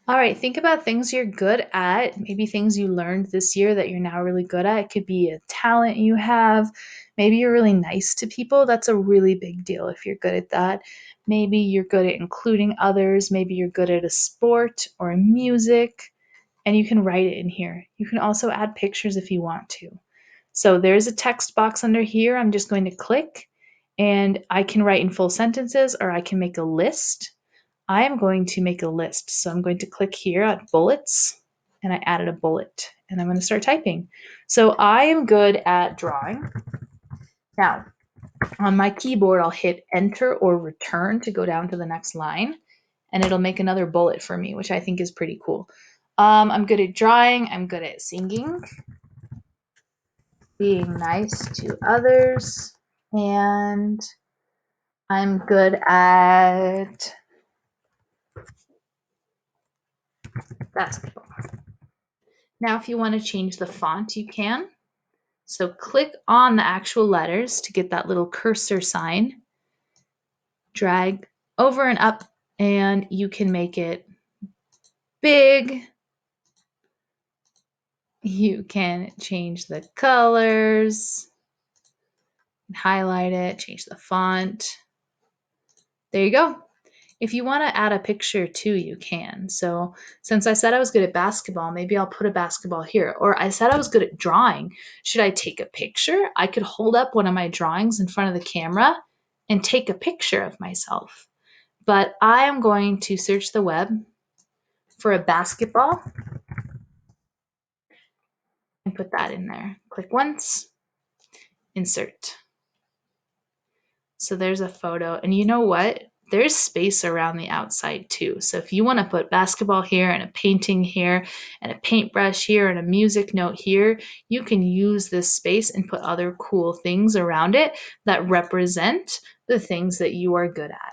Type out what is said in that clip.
All right, think about things you're good at, maybe things you learned this year that you're now really good at. It could be a talent you have. Maybe you're really nice to people. That's a really big deal if you're good at that. Maybe you're good at including others. Maybe you're good at a sport or music, and you can write it in here. You can also add pictures if you want to. So there's a text box under here. I'm just going to click, and I can write in full sentences or I can make a list. I am going to make a list. So I'm going to click here at bullets, and I added a bullet, and I'm going to start typing. So I am good at drawing. Now, on my keyboard, I'll hit enter or return to go down to the next line, and it'll make another bullet for me, which I think is pretty cool. I'm good at drawing. I'm good at singing, being nice to others, and I'm good at basketball. Now, if you want to change the font, you can. So click on the actual letters to get that little cursor sign, drag over and up, and you can make it big. You can change the colors, highlight it, change the font. There you go. If you want to add a picture too, you can. So since I said I was good at basketball, maybe I'll put a basketball here. Or I said I was good at drawing. Should I take a picture? I could hold up one of my drawings in front of the camera and take a picture of myself. But I am going to search the web for a basketball and put that in there. Click once, insert. So there's a photo. And you know what? There's space around the outside too. So if you want to put basketball here and a painting here and a paintbrush here and a music note here, you can use this space and put other cool things around it that represent the things that you are good at.